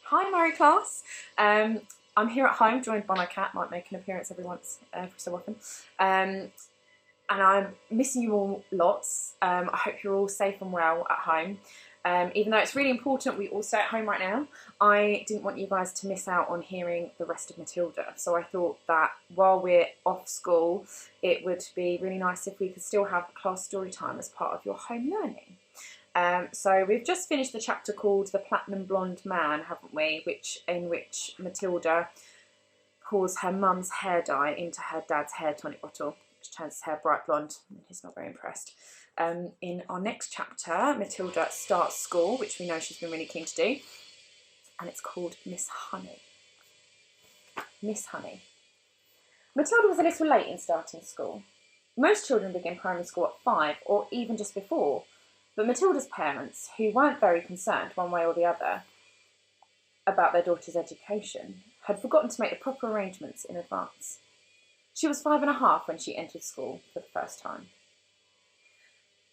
Hi Murray class. I'm here at home joined by my cat, might make an appearance every so often. And I'm missing you all lots. I hope you're all safe and well at home. Even though it's really important we all stay at home right now, I didn't want you guys to miss out on hearing the rest of Matilda. So I thought that while we're off school, it would be really nice if we could still have class story time as part of your home learning. So we've just finished the chapter called The Platinum Blonde Man, haven't we? In which Matilda pours her mum's hair dye into her dad's hair tonic bottle, which turns his hair bright blonde, and he's not very impressed. In our next chapter, Matilda starts school, which we know she's been really keen to do, and it's called Miss Honey. Miss Honey. Matilda was a little late in starting school. Most children begin primary school at 5 or even just before. But Matilda's parents, who weren't very concerned one way or the other about their daughter's education, had forgotten to make the proper arrangements in advance. She was 5½ when she entered school for the first time.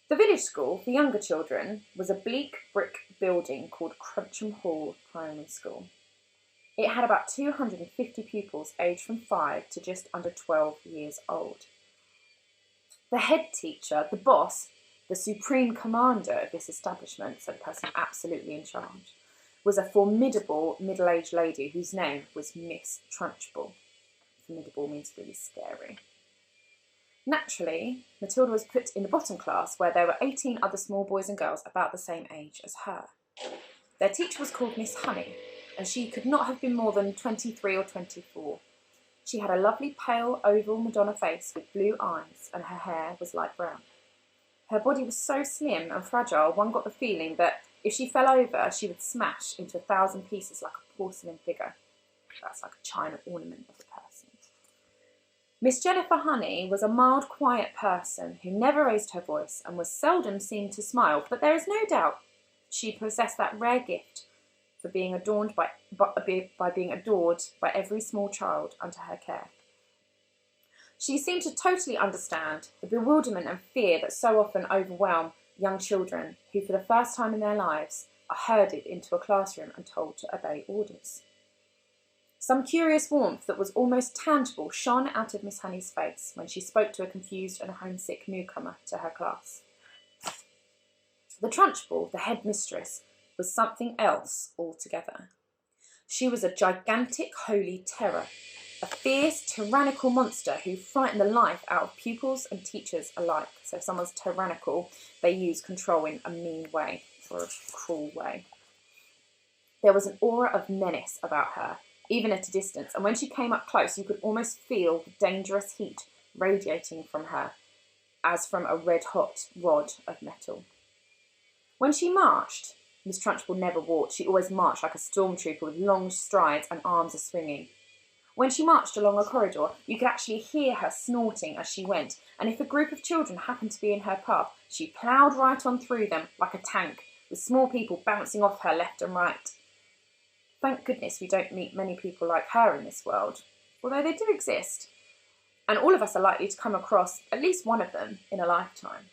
The village school for younger children was a bleak brick building called Trunchbull Primary School. It had about 250 pupils aged from 5 to just under 12 years old. The head teacher, the boss, the supreme commander of this establishment, so the person absolutely in charge, was a formidable middle-aged lady whose name was Miss Trunchbull. Formidable means really scary. Naturally, Matilda was put in the bottom class where there were 18 other small boys and girls about the same age as her. Their teacher was called Miss Honey, and she could not have been more than 23 or 24. She had a lovely pale oval Madonna face with blue eyes, and her hair was light brown. Her body was so slim and fragile, one got the feeling that if she fell over, she would smash into 1,000 pieces like a porcelain figure. That's like a china ornament of a person. Miss Jennifer Honey was a mild, quiet person who never raised her voice and was seldom seen to smile, but there is no doubt she possessed that rare gift for being adored by every small child under her care. She seemed to totally understand the bewilderment and fear that so often overwhelm young children who, for the first time in their lives, are herded into a classroom and told to obey orders. Some curious warmth that was almost tangible shone out of Miss Honey's face when she spoke to a confused and homesick newcomer to her class. The Trunchbull, the headmistress, was something else altogether. She was a gigantic holy terror, a fierce, tyrannical monster who frightened the life out of pupils and teachers alike. So if someone's tyrannical, they use control in a mean way or a cruel way. There was an aura of menace about her, even at a distance, and when she came up close, you could almost feel the dangerous heat radiating from her, as from a red-hot rod of metal. When she marched, Miss Trunchbull never walked. She always marched like a stormtrooper with long strides and arms a-swinging. When she marched along a corridor, you could actually hear her snorting as she went, and if a group of children happened to be in her path, she ploughed right on through them like a tank, with small people bouncing off her left and right. Thank goodness we don't meet many people like her in this world, although they do exist, and all of us are likely to come across at least one of them in a lifetime.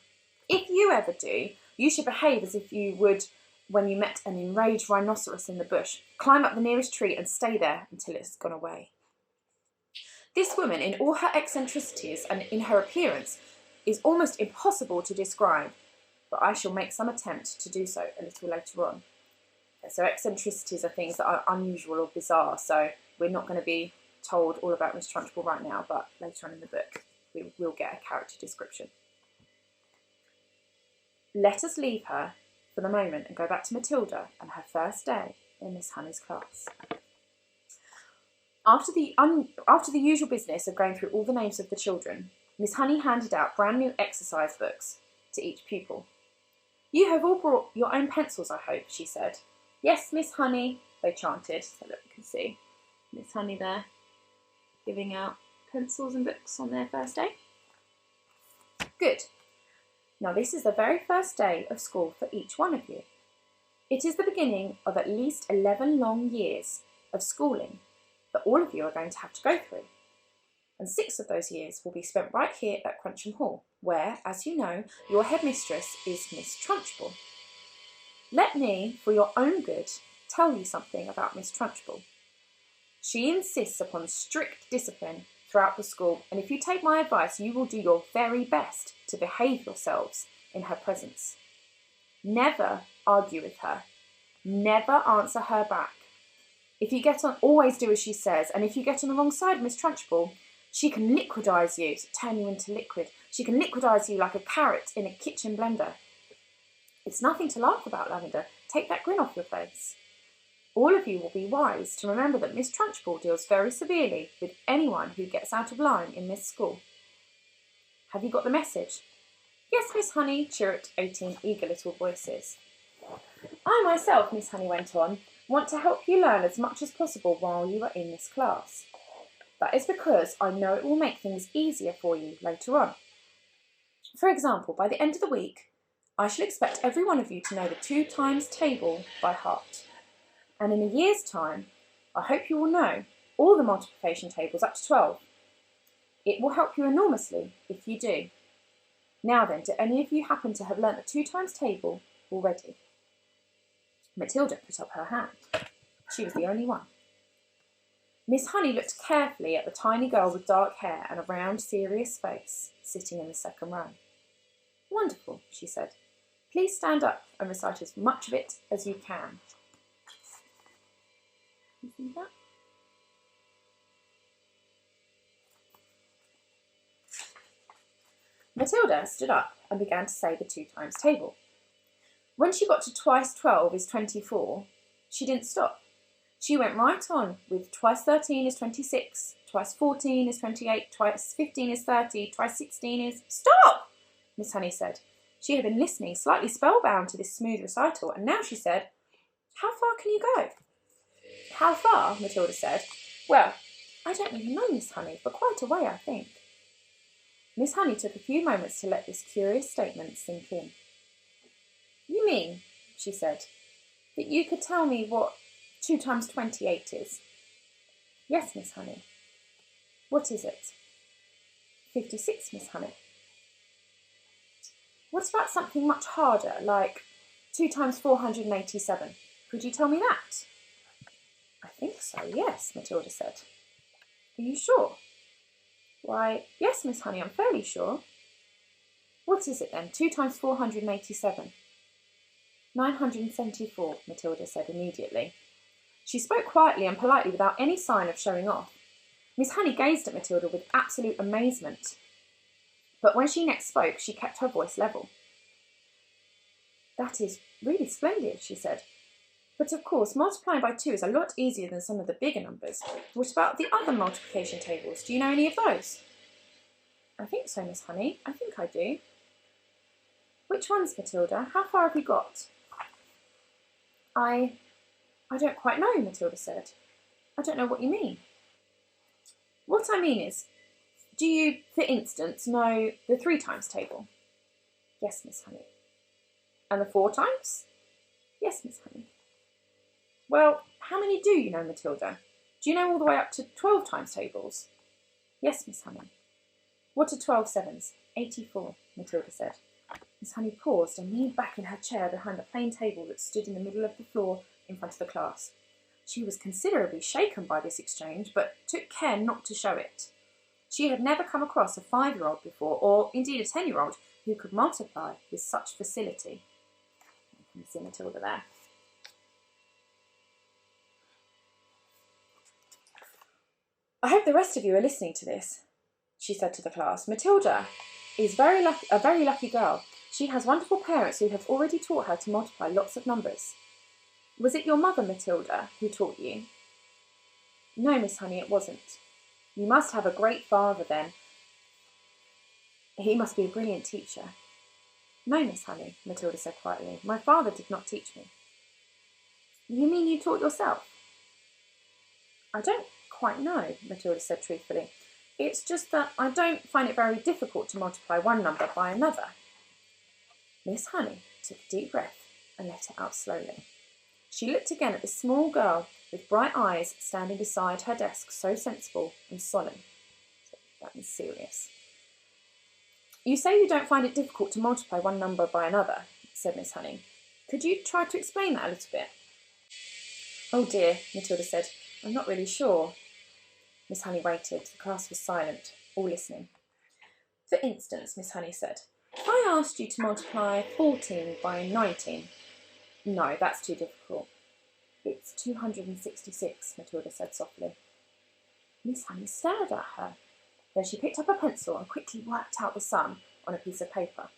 If you ever do, you should behave as if you would when you met an enraged rhinoceros in the bush. Climb up the nearest tree and stay there until it's gone away. This woman, in all her eccentricities and in her appearance, is almost impossible to describe, but I shall make some attempt to do so a little later on. So eccentricities are things that are unusual or bizarre, so we're not going to be told all about Miss Trunchbull right now, but later on in the book we will get a character description. Let us leave her for the moment and go back to Matilda and her first day in Miss Honey's class. After the usual business of going through all the names of the children, Miss Honey handed out brand new exercise books to each pupil. "You have all brought your own pencils, I hope," she said. "Yes, Miss Honey," they chanted. So look, you can see Miss Honey there giving out pencils and books on their first day. Good. Now this is the very first day of school for each one of you. It is the beginning of at least 11 long years of schooling that all of you are going to have to go through. And 6 of those years will be spent right here at Trunchbull, where, as you know, your headmistress is Miss Trunchbull. Let me, for your own good, tell you something about Miss Trunchbull. She insists upon strict discipline throughout the school, and if you take my advice, you will do your very best to behave yourselves in her presence. Never argue with her. Never answer her back. If you get on, always do as she says, and if you get on the wrong side of Miss Trunchbull, she can liquidize you, turn you into liquid. She can liquidize you like a carrot in a kitchen blender. It's nothing to laugh about, Lavender. Take that grin off your face. All of you will be wise to remember that Miss Trunchbull deals very severely with anyone who gets out of line in this school. Have you got the message? Yes, Miss Honey, chirruped 18 eager little voices. I myself, Miss Honey went on, want to help you learn as much as possible while you are in this class. That is because I know it will make things easier for you later on. For example, by the end of the week, I shall expect every one of you to know the 2 times table by heart. And in a year's time, I hope you will know all the multiplication tables up to 12. It will help you enormously if you do. Now then, do any of you happen to have learnt the 2 times table already? Matilda put up her hand. She was the only one. Miss Honey looked carefully at the tiny girl with dark hair and a round, serious face sitting in the second row. Wonderful, she said. Please stand up and recite as much of it as you can. You see that? Matilda stood up and began to say the 2 times table. When she got to twice 12 is 24, she didn't stop. She went right on with twice 13 is 26, twice 14 is 28, twice 15 is 30, twice 16 is... Stop! Miss Honey said. She had been listening, slightly spellbound to this smooth recital, and now she said, How far can you go? How far? Matilda said. Well, I don't even know, Miss Honey, but quite a way, I think. Miss Honey took a few moments to let this curious statement sink in. You mean, she said, that you could tell me what 2 times 28 is? Yes, Miss Honey. What is it? 56, Miss Honey. What about something much harder, like 2 times 487? Could you tell me that? I think so, yes, Matilda said. Are you sure? Why, yes, Miss Honey, I'm fairly sure. What is it then, 2 times 487? 974, Matilda said immediately. She spoke quietly and politely without any sign of showing off. Miss Honey gazed at Matilda with absolute amazement. But when she next spoke, she kept her voice level. That is really splendid, she said. But of course, multiplying by 2 is a lot easier than some of the bigger numbers. What about the other multiplication tables? Do you know any of those? I think so, Miss Honey. I think I do. Which ones, Matilda? How far have you got? I don't quite know, Matilda said. I don't know what you mean. What I mean is, do you, for instance, know the 3 times table? Yes, Miss Honey. And the 4 times? Yes, Miss Honey. Well, how many do you know, Matilda? Do you know all the way up to 12 times tables? Yes, Miss Honey. What are 12 sevens? 84, Matilda said. Miss Honey paused and leaned back in her chair behind the plain table that stood in the middle of the floor in front of the class. She was considerably shaken by this exchange, but took care not to show it. She had never come across a 5-year-old before, or indeed a 10-year-old, who could multiply with such facility. You can see Matilda there. I hope the rest of you are listening to this, she said to the class. Matilda is a very lucky girl. She has wonderful parents who have already taught her to multiply lots of numbers. Was it your mother, Matilda, who taught you? No, Miss Honey, it wasn't. You must have a great father then. He must be a brilliant teacher. No, Miss Honey, Matilda said quietly. My father did not teach me. You mean you taught yourself? I don't quite know, Matilda said truthfully. It's just that I don't find it very difficult to multiply one number by another. Miss Honey took a deep breath and let it out slowly. She looked again at the small girl with bright eyes standing beside her desk, so sensible and solemn. That was serious. You say you don't find it difficult to multiply one number by another, said Miss Honey. Could you try to explain that a little bit? Oh dear, Matilda said. I'm not really sure. Miss Honey waited. The class was silent, all listening. For instance, Miss Honey said, if I asked you to multiply 14 by 19. No, that's too difficult. It's 266, Matilda said softly. Miss Honey stared at her. Then she picked up a pencil and quickly worked out the sum on a piece of paper.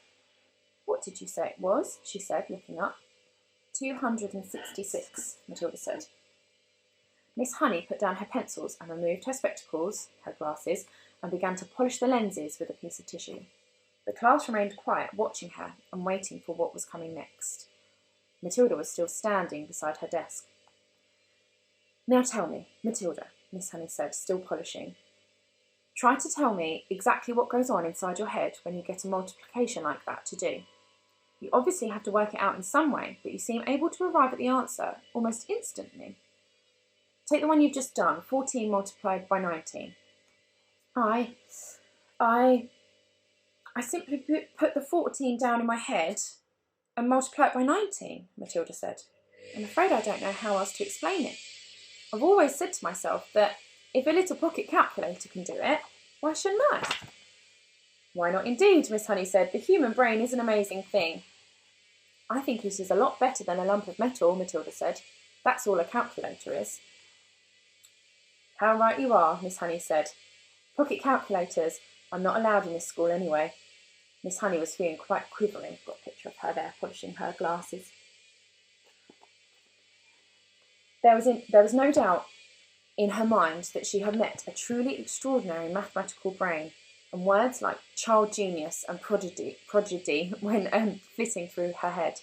What did you say it was? She said, looking up. 266, Matilda said. Miss Honey put down her pencils and removed her spectacles, her glasses, and began to polish the lenses with a piece of tissue. The class remained quiet, watching her and waiting for what was coming next. Matilda was still standing beside her desk. Now tell me, Matilda, Miss Honey said, still polishing. Try to tell me exactly what goes on inside your head when you get a multiplication like that to do. You obviously have to work it out in some way, but you seem able to arrive at the answer almost instantly. Take the one you've just done, 14 multiplied by 19. I simply put the 14 down in my head and multiply it by 19, Matilda said. I'm afraid I don't know how else to explain it. I've always said to myself that if a little pocket calculator can do it, why shouldn't I? Why not indeed, Miss Honey said. The human brain is an amazing thing. I think it is a lot better than a lump of metal, Matilda said. That's all a calculator is. How right you are, Miss Honey said. Pocket calculators are not allowed in this school anyway. Miss Honey was feeling quite quivering. Got a picture of her there, polishing her glasses. There was no doubt in her mind that she had met a truly extraordinary mathematical brain, and words like child genius and prodigy went flitting through her head.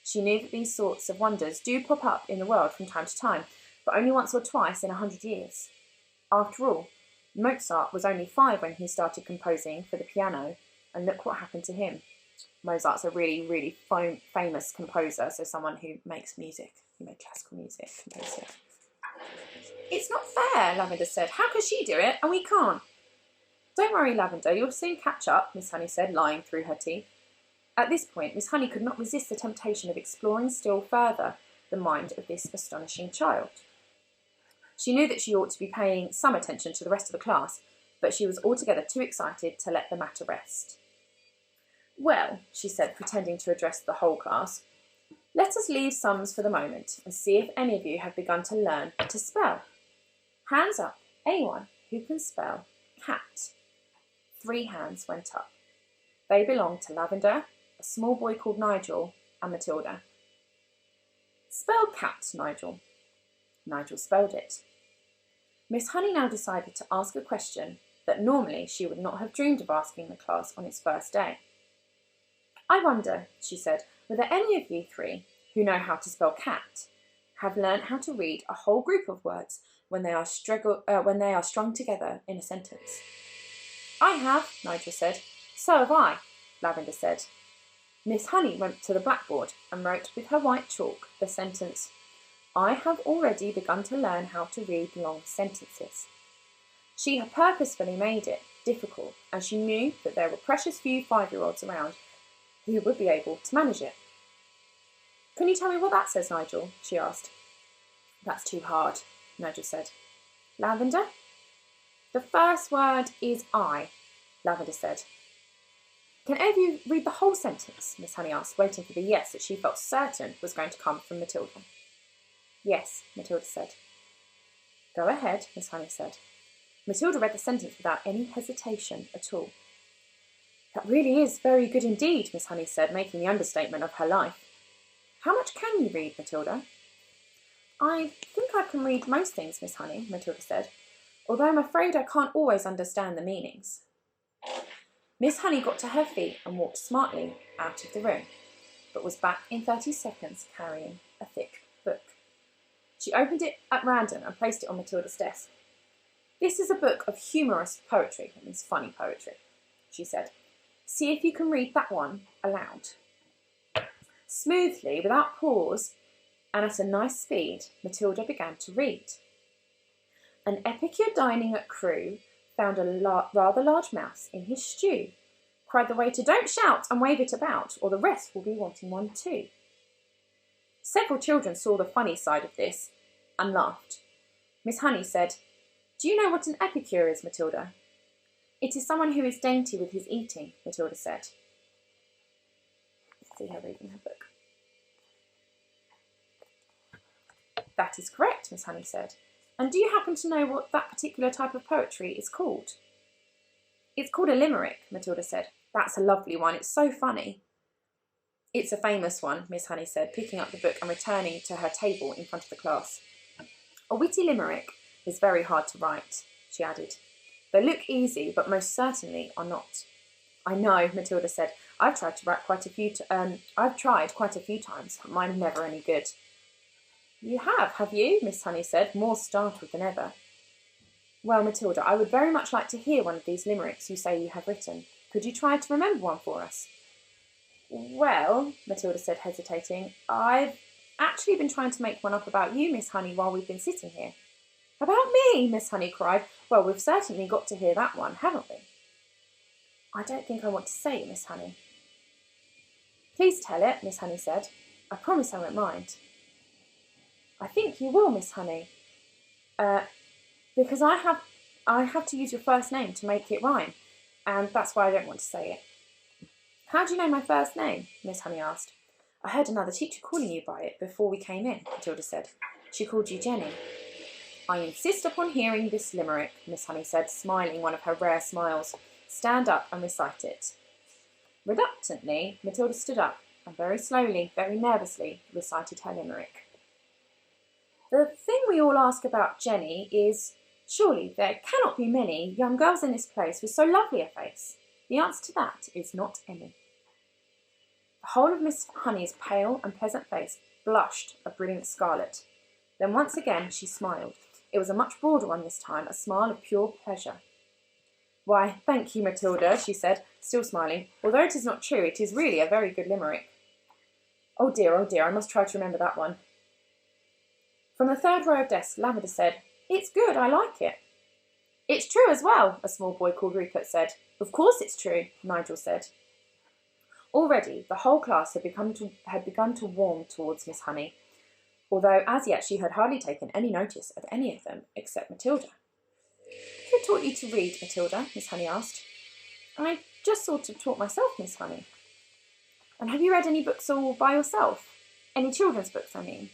She knew that these sorts of wonders do pop up in the world from time to time, but only once or twice in 100 years. After all, Mozart was only 5 when he started composing for the piano, and look what happened to him. Mozart's a really, really famous composer, so someone who makes music. He made classical music, composer. It's not fair, Lavender said. How can she do it and we can't? Don't worry, Lavender, you'll soon catch up, Miss Honey said, lying through her teeth. At this point, Miss Honey could not resist the temptation of exploring still further the mind of this astonishing child. She knew that she ought to be paying some attention to the rest of the class, but she was altogether too excited to let the matter rest. Well, she said, pretending to address the whole class, let us leave sums for the moment and see if any of you have begun to learn to spell. Hands up, anyone who can spell cat. 3 hands went up. They belonged to Lavender, a small boy called Nigel, and Matilda. Spell cat, Nigel. Nigel spelled it. Miss Honey now decided to ask a question that normally she would not have dreamed of asking the class on its first day. I wonder, she said, whether any of you 3 who know how to spell cat have learnt how to read a whole group of words when they are strung together in a sentence. I have, Nigel said. So have I, Lavender said. Miss Honey went to the blackboard and wrote with her white chalk the sentence, I have already begun to learn how to read long sentences. She had purposefully made it difficult, and she knew that there were precious few 5-year-olds around who would be able to manage it. Can you tell me what that says, Nigel? She asked. That's too hard, Nigel said. Lavender? The first word is I, Lavender said. Can any of you read the whole sentence? Miss Honey asked, waiting for the yes that she felt certain was going to come from Matilda. Yes, Matilda said. Go ahead, Miss Honey said. Matilda read the sentence without any hesitation at all. That really is very good indeed, Miss Honey said, making the understatement of her life. How much can you read, Matilda? I think I can read most things, Miss Honey, Matilda said, although I'm afraid I can't always understand the meanings. Miss Honey got to her feet and walked smartly out of the room, but was back in 30 seconds carrying a thick book. She opened it at random and placed it on Matilda's desk. This is a book of humorous poetry, that means funny poetry, she said. See if you can read that one aloud. Smoothly, without pause, and at a nice speed, Matilda began to read. An epicure dining at Crewe found a rather large mouse in his stew. Cried the waiter, don't shout and wave it about, or the rest will be wanting one too. Several children saw the funny side of this, and laughed. Miss Honey said, "Do you know what an epicure is, Matilda?" "It is someone who is dainty with his eating," Matilda said. See her reading her book. "That is correct," Miss Honey said. "And do you happen to know what that particular type of poetry is called?" "It's called a limerick," Matilda said. "That's a lovely one. It's so funny." "It's a famous one," Miss Honey said, picking up the book and returning to her table in front of the class. "A witty limerick is very hard to write," she added. "They look easy, but most certainly are not." "I know," Matilda said. I've tried quite a few times, but mine are never any good." "You have you?" Miss Honey said, more startled than ever. "Well, Matilda, I would very much like to hear one of these limericks you say you have written. Could you try to remember one for us?" "Well," Matilda said, hesitating, "I've actually been trying to make one up about you, Miss Honey, while we've been sitting here." "About me?" Miss Honey cried. "Well, we've certainly got to hear that one, haven't we?" "I don't think I want to say it, Miss Honey." "Please tell it," Miss Honey said. "I promise I won't mind." "I think you will, Miss Honey. Because I have to use your first name to make it rhyme, and that's why I don't want to say it." "How do you know my first name?" Miss Honey asked. "I heard another teacher calling you by it before we came in," Matilda said. "She called you Jenny." "I insist upon hearing this limerick," Miss Honey said, smiling one of her rare smiles. "Stand up and recite it." Reluctantly, Matilda stood up and very slowly, very nervously, recited her limerick. "The thing we all ask about Jenny is, surely there cannot be many young girls in this place with so lovely a face. The answer to that is not any." The whole of Miss Honey's pale and pleasant face blushed a brilliant scarlet. Then once again she smiled. It was a much broader one this time, a smile of pure pleasure. "Why, thank you, Matilda," she said, still smiling. "Although it is not true, it is really a very good limerick." Oh dear, I must try to remember that one." From the third row of desks, Lavender said, "It's good, I like it." "It's true as well," a small boy called Rupert said. "Of course it's true," Nigel said. Already the whole class had begun to warm towards Miss Honey, although as yet she had hardly taken any notice of any of them except Matilda. "Who taught you to read, Matilda?" Miss Honey asked. "I just sort of taught myself, Miss Honey." "And have you read any books all by yourself? Any children's books, I mean?"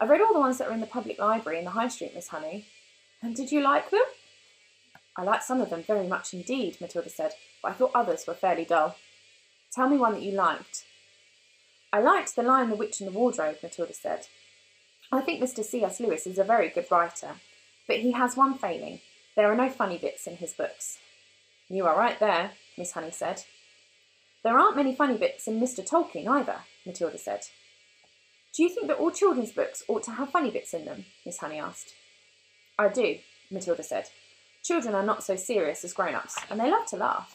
"I've read all the ones that are in the public library in the High Street, Miss Honey." "And did you like them?" "I liked some of them very much indeed," Matilda said, "but I thought others were fairly dull." "Tell me one that you liked." "I liked The Lion, the Witch and the Wardrobe," Matilda said. "I think Mr. C.S. Lewis is a very good writer, but he has one failing. There are no funny bits in his books." "You are right there," Miss Honey said. "There aren't many funny bits in Mr. Tolkien either," Matilda said. "Do you think that all children's books ought to have funny bits in them?" Miss Honey asked. "I do," Matilda said. "Children are not so serious as grown-ups, and they love to laugh."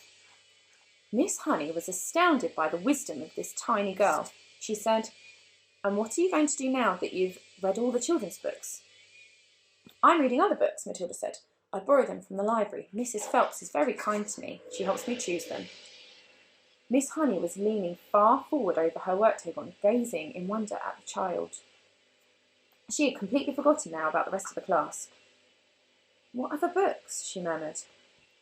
Miss Honey was astounded by the wisdom of this tiny girl. She said, "And what are you going to do now that you've read all the children's books?" "I'm reading other books," Matilda said. "I borrow them from the library. Mrs. Phelps is very kind to me. She helps me choose them." Miss Honey was leaning far forward over her work table and gazing in wonder at the child. She had completely forgotten now about the rest of the class. "What other books?" she murmured.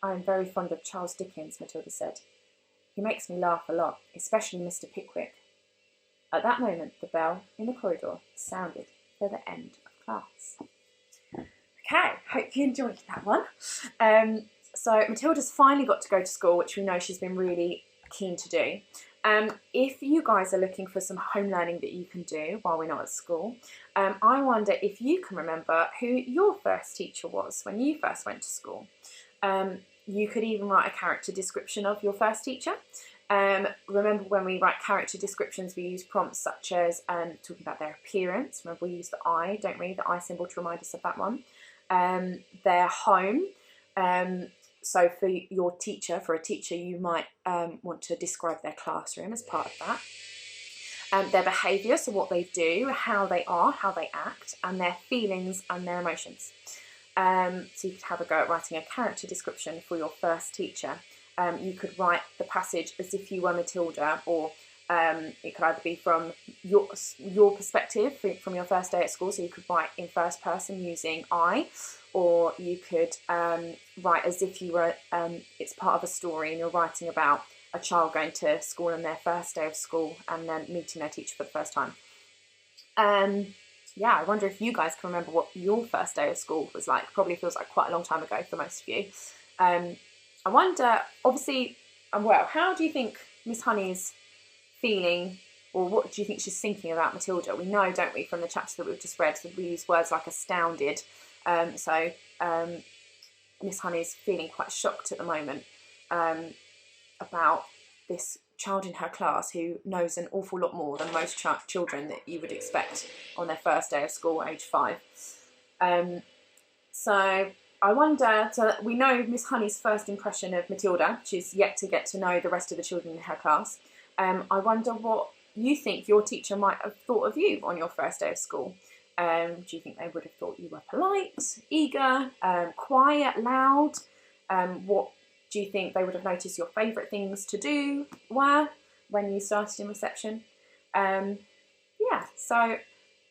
"I am very fond of Charles Dickens," Matilda said. "He makes me laugh a lot, especially Mr. Pickwick." At that moment, the bell in the corridor sounded for the end of class. Okay, hope you enjoyed that one. So Matilda's finally got to go to school, which we know she's been really keen to do. If you guys are looking for some home learning that you can do while we're not at school, I wonder if you can remember who your first teacher was when you first went to school. You could even write a character description of your first teacher. Remember when we write character descriptions, we use prompts such as talking about their appearance. Remember we use the eye, don't we? The eye symbol to remind us of that one. Their home. So for your teacher, for a teacher, you might want to describe their classroom as part of that. Their behaviour, so what they do, how they are, how they act, and their feelings and their emotions. So you could have a go at writing a character description for your first teacher. You could write the passage as if you were Matilda, or It could either be from your perspective, from your first day at school, so you could write in first person using I, or you could write as if you were, it's part of a story and you're writing about a child going to school on their first day of school and then meeting their teacher for the first time. Yeah, I wonder if you guys can remember what your first day of school was like. Probably feels like quite a long time ago for most of you. I wonder, obviously, well, how do you think Miss Honey's feeling, or what do you think she's thinking about Matilda? We know, don't we, from the chapter that we've just read, that we use words like astounded. So Miss Honey's feeling quite shocked at the moment about this child in her class who knows an awful lot more than most children that you would expect on their first day of school, age 5. So I wonder, so we know Miss Honey's first impression of Matilda. She's yet to get to know the rest of the children in her class. I wonder what you think your teacher might have thought of you on your first day of school. Do you think they would have thought you were polite, eager, quiet, loud? What do you think they would have noticed your favourite things to do were when you started in reception? Yeah, so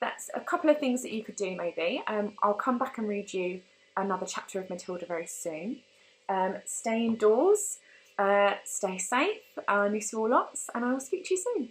that's a couple of things that you could do maybe. I'll come back and read you another chapter of Matilda very soon. Stay indoors, stay safe, I miss you all lots, and I will speak to you soon.